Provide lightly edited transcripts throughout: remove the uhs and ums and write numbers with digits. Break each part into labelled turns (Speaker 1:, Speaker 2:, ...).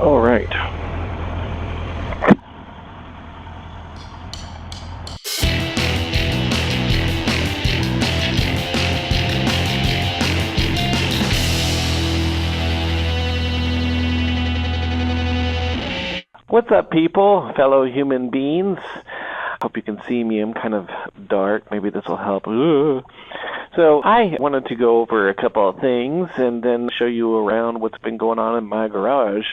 Speaker 1: All right. What's up, people, fellow human beings? Hope you can see me. I'm kind of dark. Maybe this will help. So I wanted to go over a couple of things and then show you around what's been going on in my garage.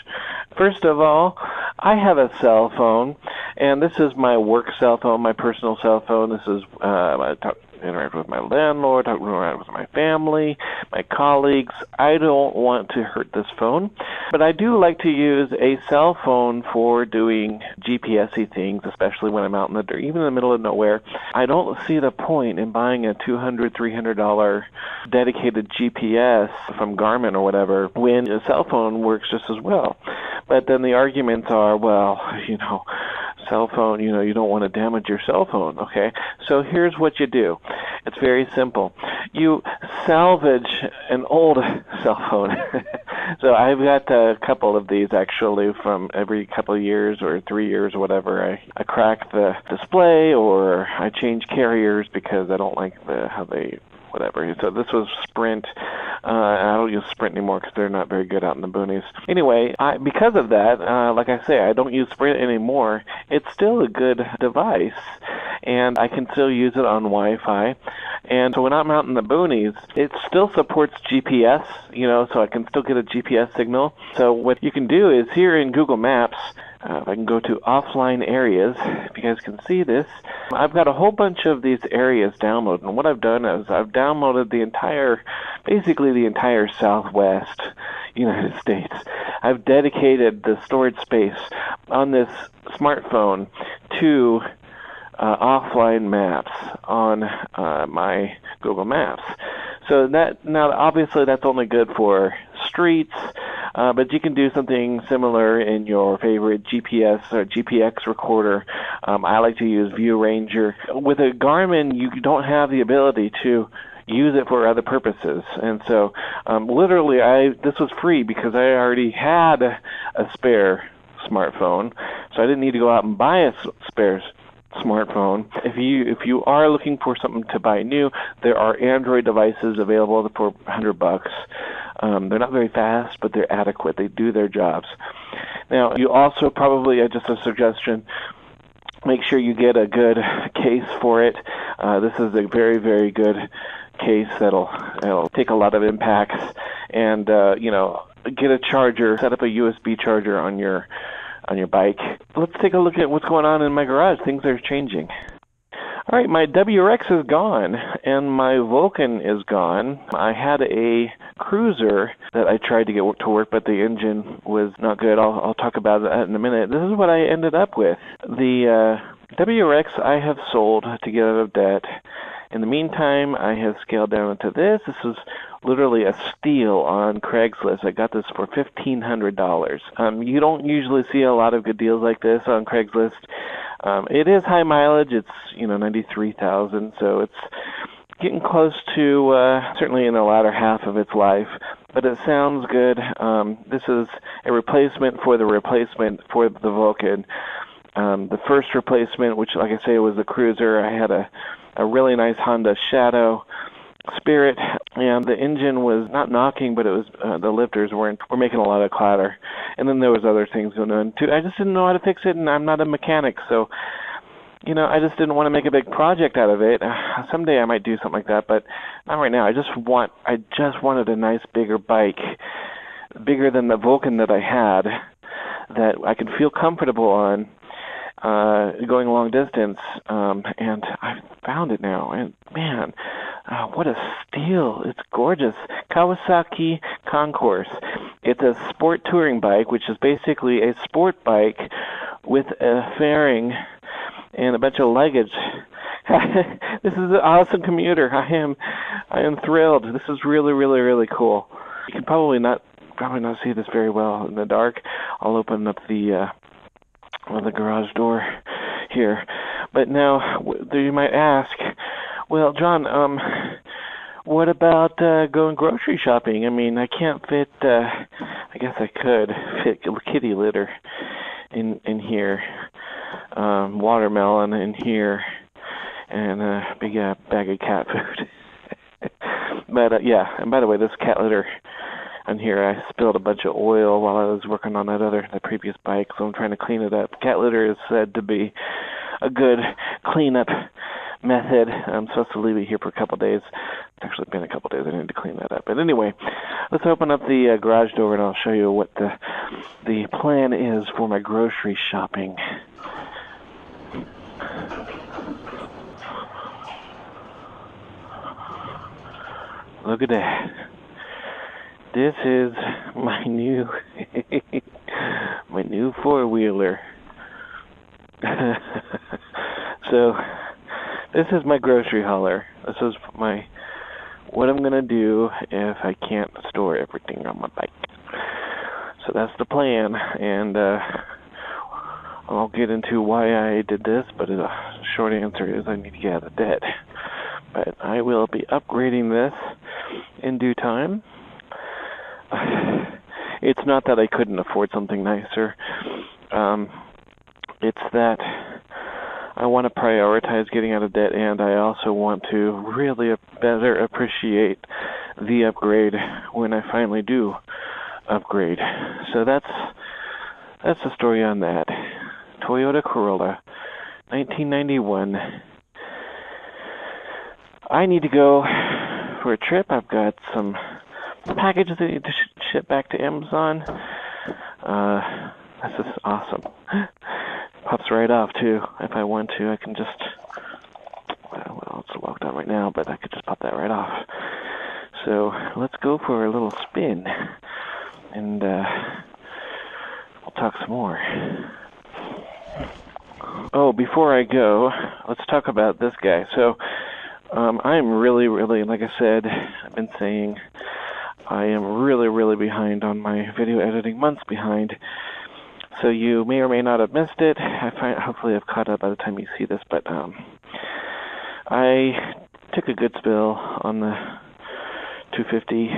Speaker 1: First of all, I have a cell phone, and this is my work cell phone, my personal cell phone. This is I interact with my landlord, I interact with my family, my colleagues. I don't want to hurt this phone, but I do like to use a cell phone for doing GPS-y things, especially when I'm out in the dirt, even in the middle of nowhere. I don't see the point in buying a $200, $300 dedicated GPS from Garmin or whatever when a cell phone works just as well. But then the arguments are, well, cell phone, you don't want to damage your cell phone, okay? So here's what you do. It's very simple. You salvage an old cell phone. So I've got a couple of these, actually, from every couple of years or 3 years or whatever. I crack the display or I change carriers because I don't like how they whatever. So this was Sprint. I don't use Sprint anymore because they're not very good out in the boonies. Anyway, because of that, like I say, I don't use Sprint anymore. It's still a good device, and I can still use it on Wi-Fi. And so when I'm out in the boonies, it still supports GPS, so I can still get a GPS signal. So what you can do is here in Google Maps, if I can go to offline areas, if you guys can see this, I've got a whole bunch of these areas downloaded. And what I've done is I've downloaded basically the entire Southwest United States. I've dedicated the storage space on this smartphone to offline maps on my Google Maps. So now obviously that's only good for streets, but you can do something similar in your favorite GPS or GPX recorder. I like to use View Ranger. With a Garmin, you don't have the ability to use it for other purposes. And so literally this was free because I already had a spare smartphone, so I didn't need to go out and buy a spare smartphone. If you are looking for something to buy new, there are Android devices available for $100. They're not very fast, but they're adequate. They do their jobs. Now, you also probably, just a suggestion, make sure you get a good case for it. This is a very, very good case that'll take a lot of impacts, and get a charger, set up a USB charger on your bike. Let's take a look at what's going on in my garage. Things are changing. All right, my WRX is gone, and my Vulcan is gone. I had a Cruiser that I tried to get to work, but the engine was not good. I'll talk about that in a minute. This is what I ended up with. The WRX I have sold to get out of debt. In the meantime, I have scaled down to this. This is literally a steal on Craigslist. I got this for $1,500. You don't usually see a lot of good deals like this on Craigslist. It is high mileage. It's 93,000, so it's getting close to certainly in the latter half of its life. But it sounds good. This is a replacement for the Vulcan. The first replacement, which, like I say, was the Cruiser, I had a really nice Honda Shadow Spirit, and the engine was not knocking, but it was the lifters were making a lot of clatter. And then there was other things going on too. I just didn't know how to fix it, and I'm not a mechanic, so I just didn't want to make a big project out of it. Someday I might do something like that, but not right now. I just wanted a nice bigger bike, bigger than the Vulcan that I had, that I could feel comfortable on going a long distance, and I found it now, and man, what a steal. It's gorgeous. Kawasaki Concours. It's a sport touring bike, which is basically a sport bike with a fairing and a bunch of luggage. This is an awesome commuter. I am thrilled. This is really, really, really cool. You can probably not see this very well in the dark. I'll open up the garage door here. But now, you might ask, well, John, what about going grocery shopping? I mean, I can't fit I guess I could fit kitty litter in here, watermelon in here, and a big bag of cat food. But yeah, and by the way, this cat litter on here, I spilled a bunch of oil while I was working on the previous bike, so I'm trying to clean it up. Cat litter is said to be a good cleanup method. I'm supposed to leave it here for a couple of days. It's actually been a couple of days. I need to clean that up. But anyway, let's open up the garage door and I'll show you what the plan is for my grocery shopping. Look at that. This is my new my new four-wheeler. So this is my grocery hauler. This is what I'm gonna do if I can't store everything on my bike. So that's the plan, and I'll get into why I did this, but the short answer is I need to get out of debt. But I will be upgrading this in due time. It's not that I couldn't afford something nicer. It's that I want to prioritize getting out of debt, and I also want to really better appreciate the upgrade when I finally do upgrade. So that's the story on that. Toyota Corolla, 1991. I need to go for a trip. I've got some packages that I need to ship back to Amazon. This is awesome. Pops right off too. If I want to, I can just, well, it's locked on right now, but I could just pop that right off. So let's go for a little spin, and we'll talk some more. Oh, before I go, let's talk about this guy. So I'm really, like I said, I've been saying, I am really behind on my video editing, months behind. So you may or may not have missed it. Hopefully I've caught up by the time you see this, but I took a good spill on the 250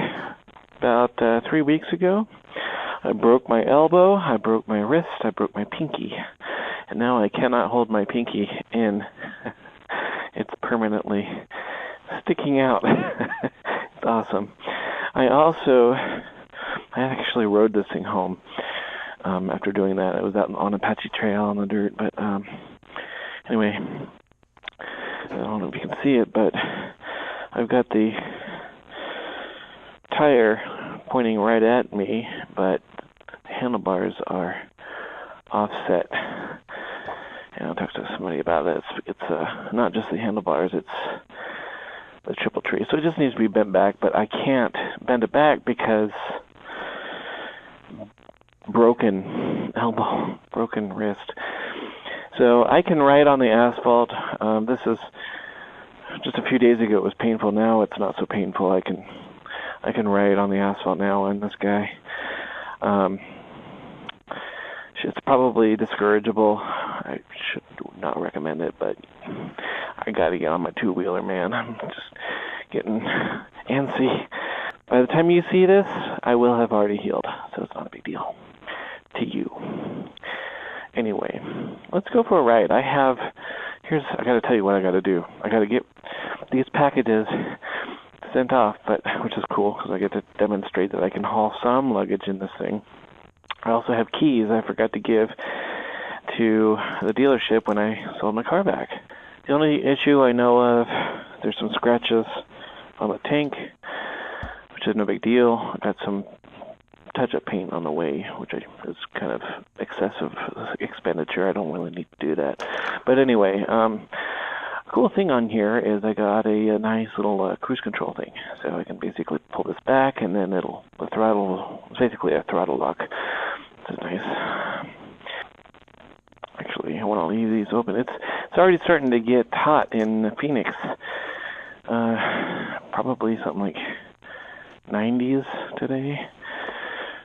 Speaker 1: about 3 weeks ago. I broke my elbow, I broke my wrist, I broke my pinky, and now I cannot hold my pinky in. It's permanently sticking out. It's awesome. I actually rode this thing home. After doing that, I was out on Apache Trail on the dirt, but anyway, I don't know if you can see it, but I've got the tire pointing right at me, but the handlebars are offset. And I'll talk to somebody about this. It's not just the handlebars, it's the triple tree. So it just needs to be bent back, but I can't bend it back because broken elbow, broken wrist. So I can ride on the asphalt. This is just a few days ago. It was painful. Now it's not so painful. I can ride on the asphalt now on this guy. It's probably discourageable. I should not recommend it, but I got to get on my two-wheeler, man. I'm just getting antsy. By the time you see this, I will have already healed, so it's not a big deal to you. Anyway, let's go for a ride. I got to tell you what I got to do. I got to get these packages sent off, which is cool because I get to demonstrate that I can haul some luggage in this thing. I also have keys I forgot to give to the dealership when I sold my car back. The only issue I know of, there's some scratches on the tank, which is no big deal. I got some touch-up paint on the way, which is kind of excessive expenditure. I don't really need to do that. But anyway, cool thing on here is I got a nice little cruise control thing. So I can basically pull this back, and then it's basically a throttle lock. This is nice. Actually, I want to leave these open. It's already starting to get hot in Phoenix. Probably something like 90s today.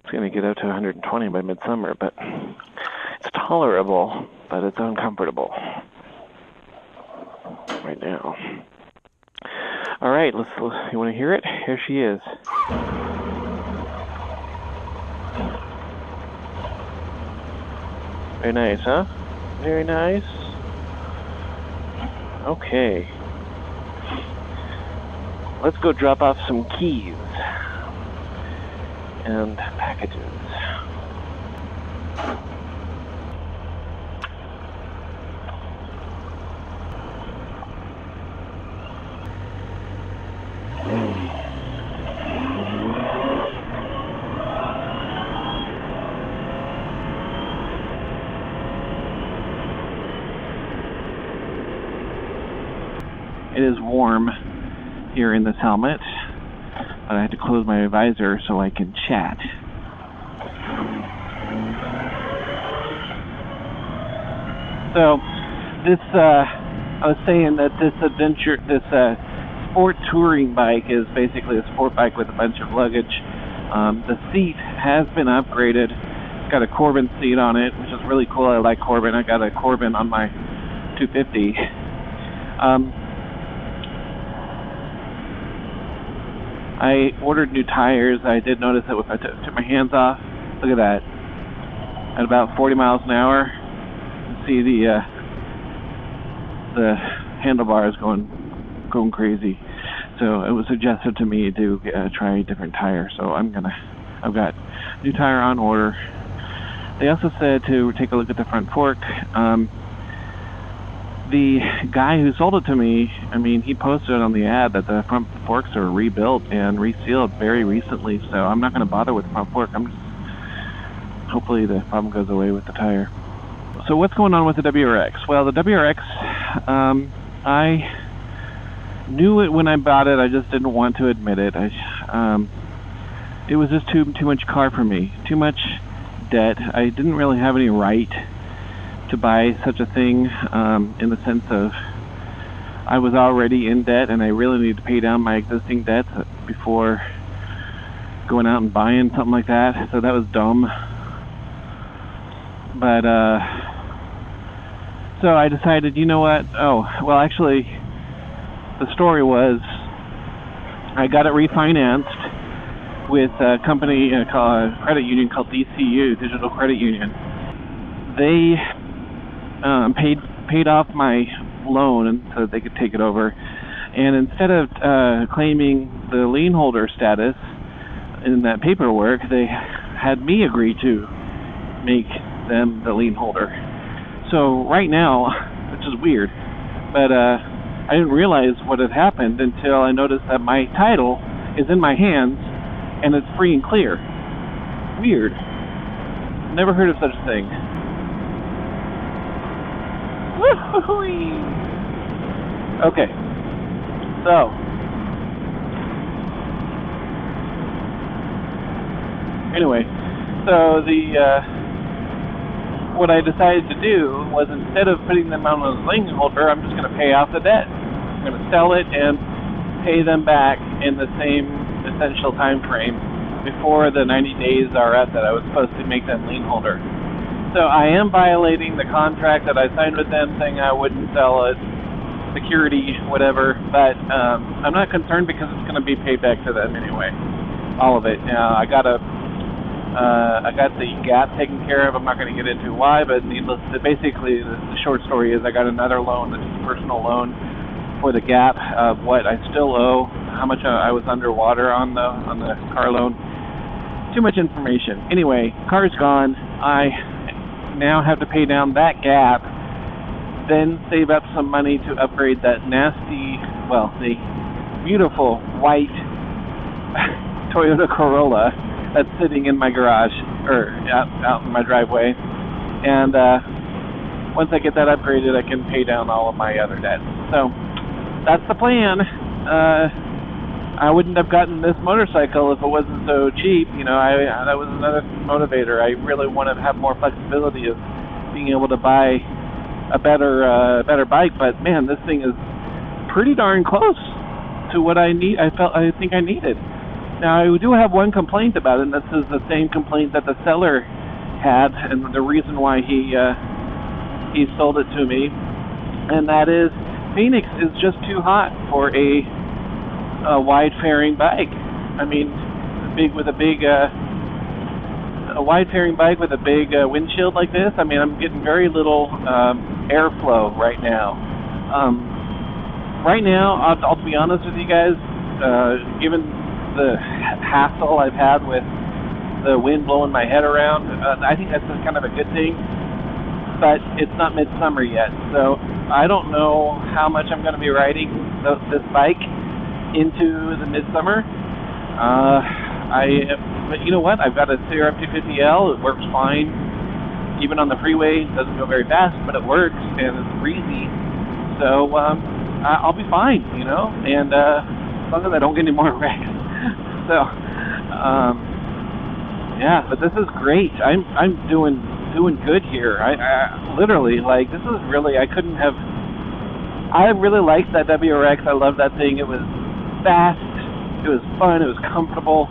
Speaker 1: It's going to get up to 120 by midsummer, but it's tolerable, but it's uncomfortable right now. All right, you want to hear it? Here she is. Very nice, huh? Very nice. Okay. Let's go drop off some keys and packages. It is warm here in this helmet, but I have to close my visor so I can chat. So, I was saying that this sport touring bike is basically a sport bike with a bunch of luggage. The seat has been upgraded. It's got a Corbin seat on it, which is really cool. I like Corbin. I got a Corbin on my 250. I ordered new tires. I did notice that if I took my hands off, look at that, at about 40 miles an hour, you see the handlebars going crazy. So it was suggested to me to try a different tire. So I've got new tire on order. They also said to take a look at the front fork. The guy who sold it to me, he posted on the ad that the front forks are rebuilt and resealed very recently, so I'm not going to bother with the front fork. Hopefully the problem goes away with the tire. So what's going on with the WRX? Well, the WRX, I knew it when I bought it. I just didn't want to admit it. It was just too much car for me. Too much debt. I didn't really have any right to buy such a thing, in the sense of I was already in debt and I really need to pay down my existing debts before going out and buying something like that. So that was dumb. But so I decided, you know what? Oh, well, actually, the story was I got it refinanced with a company, a credit union called DCU, Digital Credit Union. They paid off my loan so that they could take it over, and instead of claiming the lien holder status in that paperwork, they had me agree to make them the lien holder. So right now, which is weird, but I didn't realize what had happened until I noticed that my title is in my hands and it's free and clear. Weird. Never heard of such a thing. Okay, so anyway, so what I decided to do was, instead of putting them on a lien holder, I'm just going to pay off the debt. I'm going to sell it and pay them back in the same essential time frame before the 90 days are up that I was supposed to make them lien holder. So I am violating the contract that I signed with them, saying I wouldn't sell it, security, whatever, but I'm not concerned because it's going to be paid back to them anyway, all of it. I got the gap taken care of. I'm not going to get into why, but needless to, basically the short story is I got another loan, that's a personal loan for the gap of what I still owe, how much I was underwater on the car loan. Too much information. Anyway, car's gone. I now have to pay down that gap, then save up some money to upgrade that the beautiful white Toyota Corolla that's sitting in my garage, or out in my driveway. And once I get that upgraded, I can pay down all of my other debts. So that's the plan. I wouldn't have gotten this motorcycle if it wasn't so cheap. That was another motivator. I really want to have more flexibility of being able to buy a better bike. But man, this thing is pretty darn close to what I need. I think I needed. Now I do have one complaint about it, and this is the same complaint that the seller had, and the reason why he sold it to me, and that is Phoenix is just too hot for a wide fairing bike. With a big
Speaker 2: a wide-fairing bike with a big windshield like this, I mean, I'm getting very little airflow right now. Right now, I'll be honest with you guys, given the hassle I've had with the wind blowing my head around, I think that's kind of a good thing, but it's not midsummer yet, so I don't know how much I'm going to be riding this bike into the midsummer. But you know what? I've got a CRF 250L. It works fine. Even on the freeway, it doesn't go very fast, but it works, and it's breezy. So I'll be fine, you know, and as long as I don't get any more wrecks. So, yeah, but this is great. I'm doing good here. I literally, like, this is really, I really liked that WRX. I love that thing. It was fast. It was fun. It was comfortable.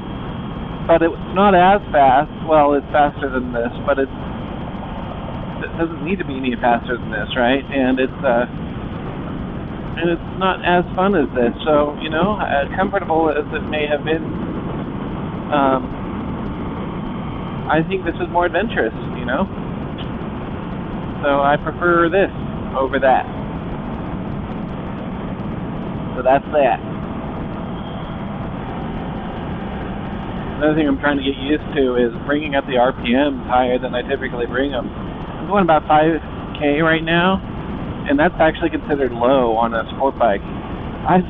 Speaker 2: But it's not as fast. Well, it's faster than this, but it doesn't need to be any faster than this, right? And it's not as fun as this. So, you know, as comfortable as it may have been, I think this is more adventurous, you know? So I prefer this over that. So that's that. Another thing I'm trying to get used to is bringing up the RPMs higher than I typically bring them. I'm going about 5K right now, and that's actually considered low on a sport bike. I'm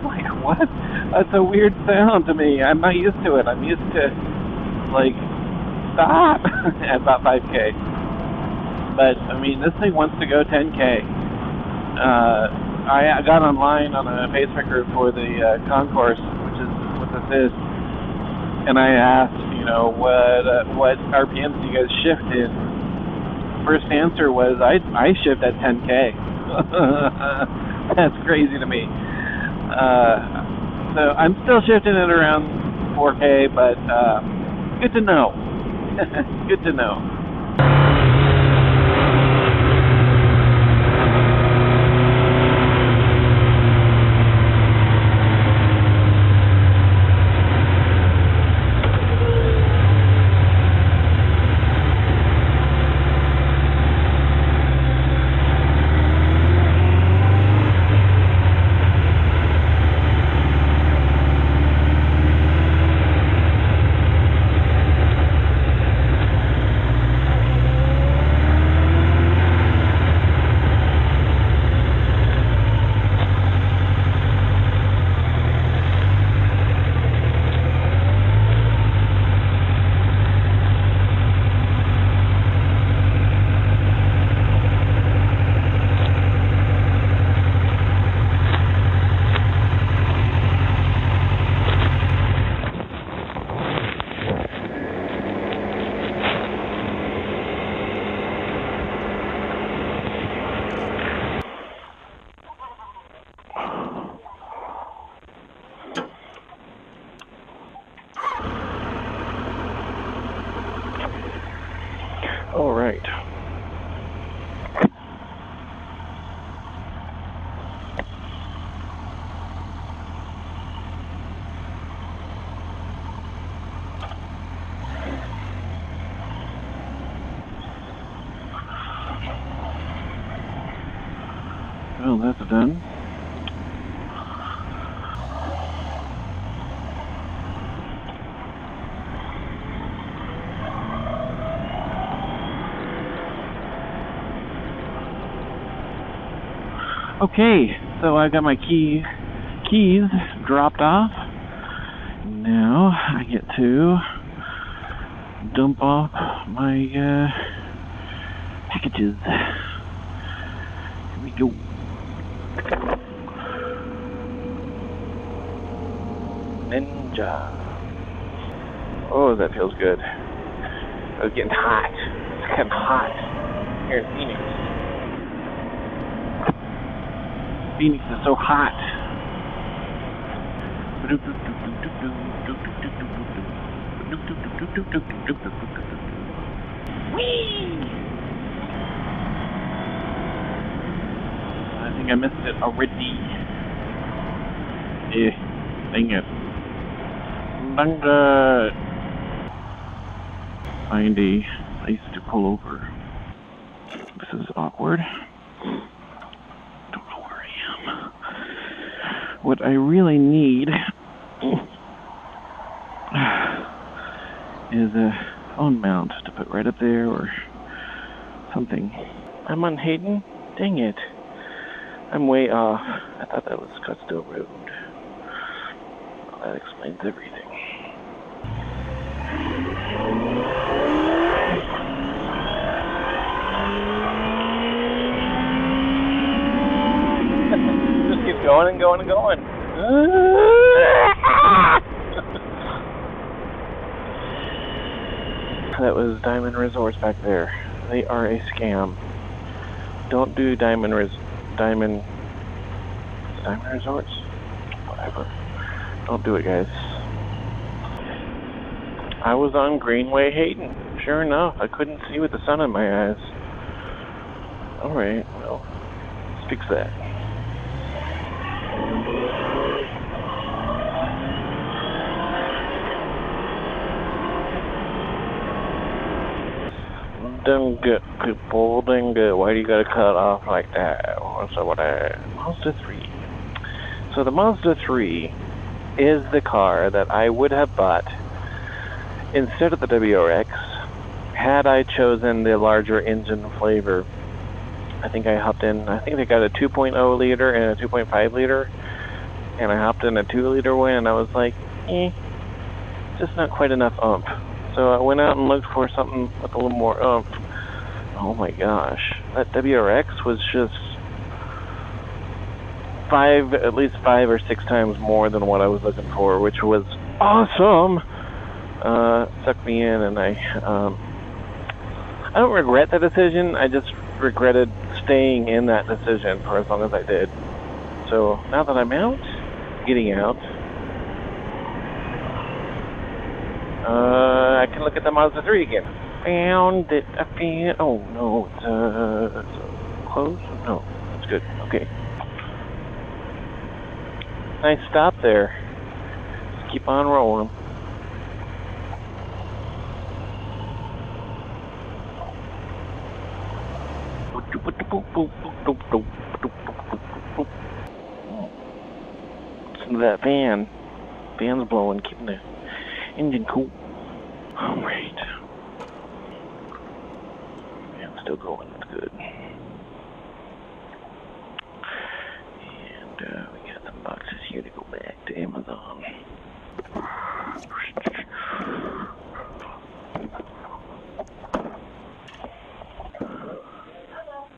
Speaker 2: like, what? That's a weird sound to me. I'm not used to it. I'm used to, like, stop at about 5K. But, I mean, this thing wants to go 10K. I got online on a Facebook group for the Concours, which is what this is. And I asked, you know, what RPMs do you guys shift in? First answer was, I shift at 10K. That's crazy to me. So I'm still shifting at around 4K, but good to know. Good to know. All right. Well, that's done. Okay, so I got my keys dropped off. Now I get to dump off my packages. Here we go. Ninja. Oh, that feels good. It's getting hot. It's getting hot here in Phoenix. Phoenix is so hot. Whee! I think I missed it already. Dang it.
Speaker 1: find a place to pull over. This is awkward. Don't know where I am. What I really need is a phone mount to put right up there or something. I'm on Hayden? Dang it. I'm way off. I thought that was Scottsdale Road. Well, that explains everything. Just keeps going and going and going. That was Diamond Resorts back there. They are a scam. Don't do Diamond Resorts? Whatever. Don't do it, guys. I was on Greenway Hayden. Sure enough, I couldn't see with the sun in my eyes. Alright, well, let's fix that. Done good, people. Done good. Why do you gotta cut off like that? What's up with that? Mazda 3. So the Mazda 3 is the car that I would have bought instead of the WRX had I chosen the larger engine flavor. I think they got a 2.0 liter and a 2.5 liter, and I hopped in a 2 liter one, and I was like, just not quite enough oomph. So I went out and looked for something with a little more oomph. Oh my gosh, that WRX was just at least 5 or 6 times more than what I was looking for, which was awesome. Sucked me in, and I don't regret that decision. I just regretted staying in that decision for as long as I did. So now that I'm getting out, I can look at the Mazda 3 again. Found it. Oh no, it's closed? No, it's good. Okay. Nice stop there. Just keep on rolling. Listen to that fan. Fan's blowing, keeping the engine cool. Alright. Yeah, I'm still going. That's good. And we got some boxes here to go back to Amazon.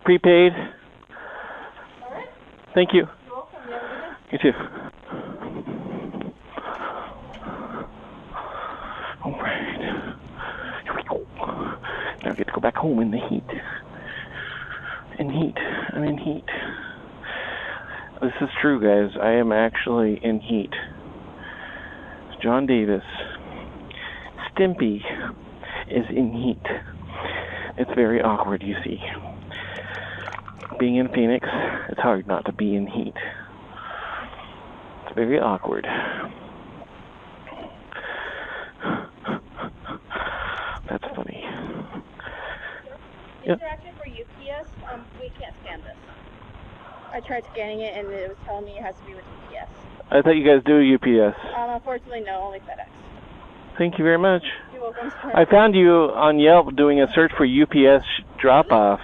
Speaker 1: Prepaid. All right. Thank you. You're welcome. You too. All right. Here we go. Now I get to go back home in the heat. I'm in heat. This is true, guys. I am actually in heat. John Davis. Stimpy is in heat. It's very awkward, you see. Being in Phoenix, it's hard not to be in heat. It's very awkward. That's funny.
Speaker 3: Yep. Interaction for UPS, we can't scan this. I tried scanning it and it was telling me it has to be with UPS.
Speaker 1: I thought you guys do UPS.
Speaker 3: Unfortunately, no, only FedEx.
Speaker 1: Thank you very much.
Speaker 3: You're welcome.
Speaker 1: I found you on Yelp doing a search for UPS drop-off.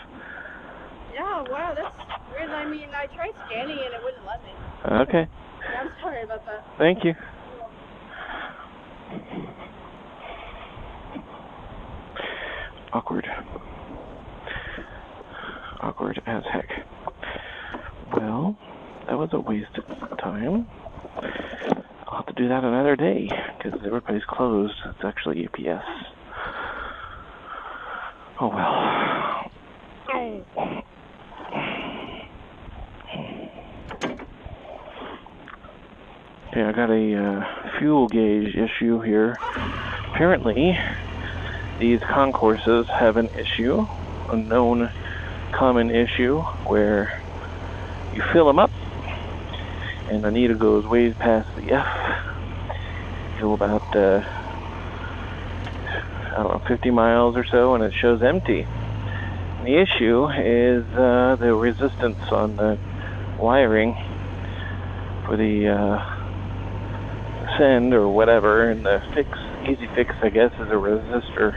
Speaker 3: Yeah, wow, that's weird. I mean, I tried scanning and it wouldn't let me.
Speaker 1: Okay.
Speaker 3: Yeah, I'm sorry about that.
Speaker 1: Thank you. Awkward. Awkward as heck. Well, that was a waste of time. I'll have to do that another day, because everybody's closed. It's actually UPS. Oh well. Okay, I got a fuel gauge issue here. Apparently, these concourses have an issue, a known common issue, where you fill them up, and the needle goes way past the F. Go about, I don't know, 50 miles or so, and it shows empty. And the issue is the resistance on the wiring for the send or whatever, and the easy fix, I guess, is a resistor.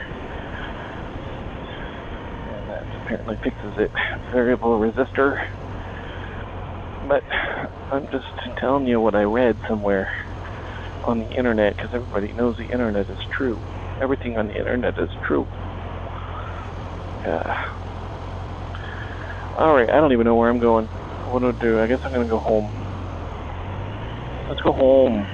Speaker 1: And that apparently fixes it. Variable resistor. But I'm just telling you what I read somewhere on the internet, because everybody knows the internet is true. Everything on the internet is true. Alright, I don't even know where I'm going. What do I do? I guess I'm going to go home. Let's go home.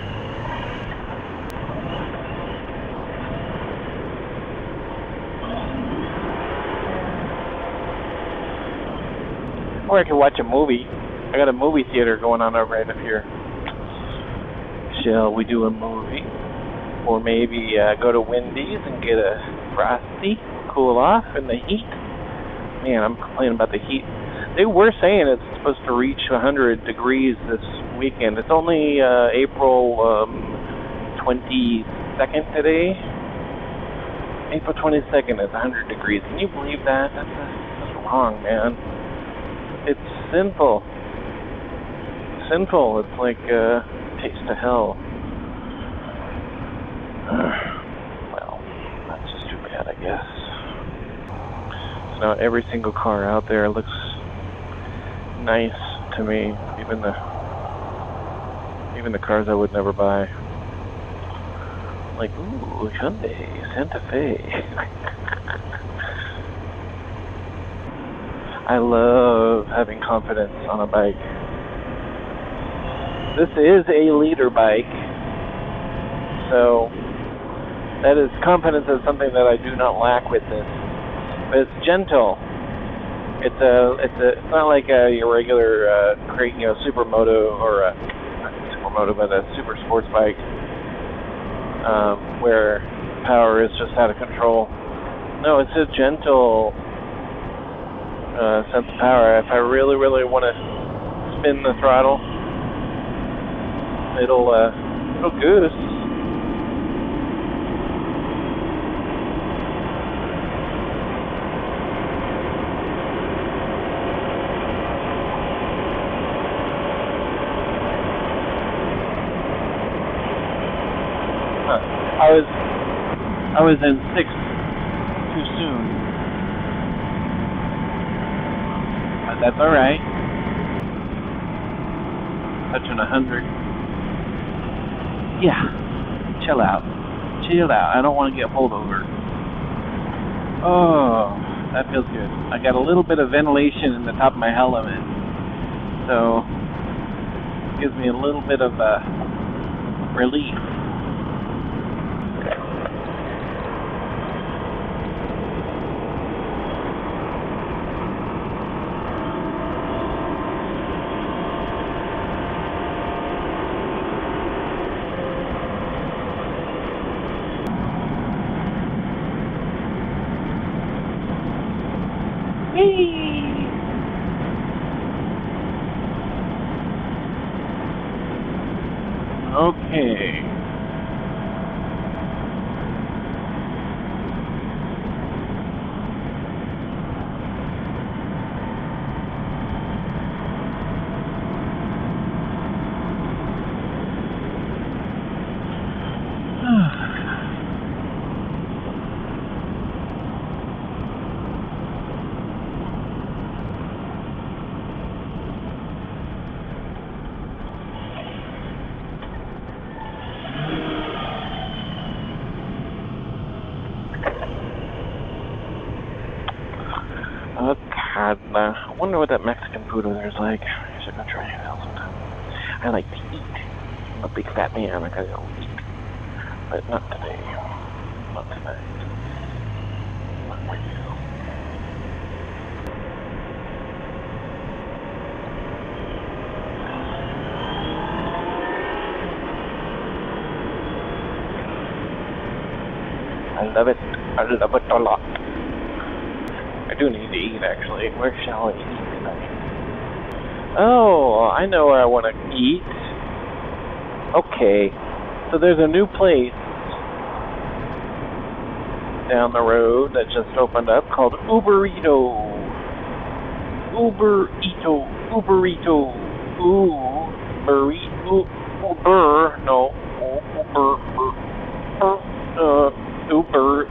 Speaker 1: Or I can watch a movie. I got a movie theater going on right up here. Shall we do a movie? Or maybe go to Wendy's and get a Frosty, cool off in the heat? Man, I'm complaining about the heat. They were saying it's supposed to reach 100 degrees this weekend. It's only April 22nd today. April 22nd is 100 degrees. Can you believe that? That's wrong, man. It's sinful. Sinful. It's like taste of hell. Well, that's just too bad, I guess. So now every single car out there looks nice to me. Even the cars I would never buy. Like, ooh, Hyundai, Santa Fe. I love having confidence on a bike. This is a leader bike, so that is, confidence is something that I do not lack with this. But it's gentle. It's not like your regular supermoto, or not supermoto, but a super sports bike, where power is just out of control. No, it's a gentle sense of power. If I really, really want to spin the throttle, it'll goose. I was in 6th too soon, but that's all right. Touching 100. Yeah, chill out. I don't want to get pulled over. Oh, that feels good. I got a little bit of ventilation in the top of my helmet, so it gives me a little bit of relief. Okay. I wonder what that Mexican food over there is like. I should go try it out sometime. I like to eat. I'm a big fat man. I gotta go eat. But not today. Not tonight. Not with you. I love it. I love it a lot. I do need to eat, actually. Where shall I eat tonight? Oh, I know where I want to eat. Okay. So there's a new place down the road that just opened up called Uberito. Uberito. Uberito. Uber. No. Uber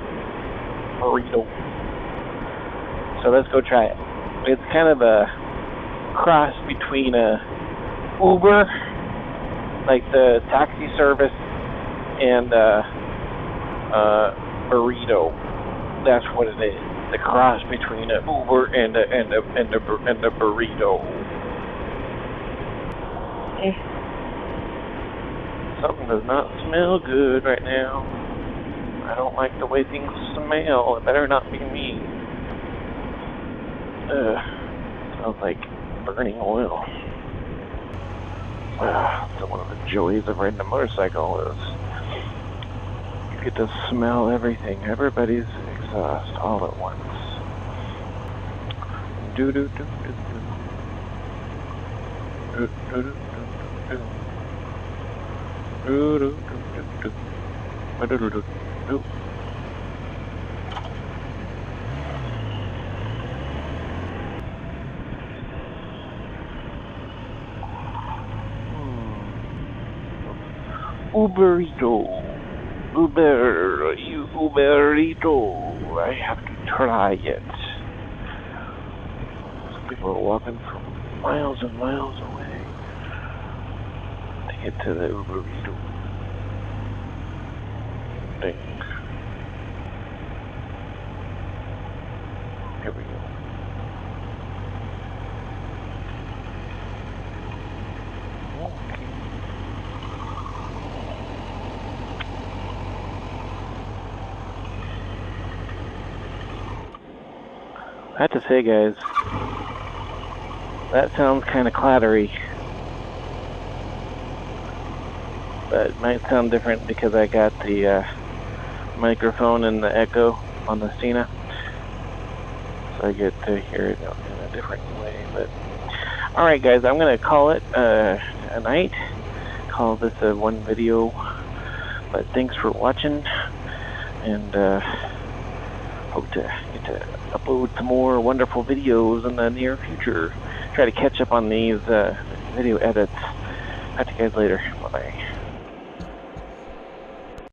Speaker 1: burrito. So let's go try it. It's kind of a cross between a Uber, like the taxi service, and burrito. That's what it is. The cross between a Uber and a burrito. Something does not smell good right now. I don't like the way things smell. It better not be me. Smells like burning oil. So one of the joys of riding a motorcycle is you get to smell everything, everybody's exhaust all at once. Do do do do do do do do do do do do. Uberito. Uberito. I have to try it. Some people are walking from miles and miles away to get to the Uberito thing. Here we go. I have to say, guys, that sounds kind of clattery. But it might sound different because I got the microphone and the echo on the Cena. So I get to hear it in a different way. But alright, guys, I'm going to call it a night. Call this a one video. But thanks for watching. And hope to get to upload some more wonderful videos in the near future. Try to catch up on these video edits. Talk to you guys later. Bye-bye.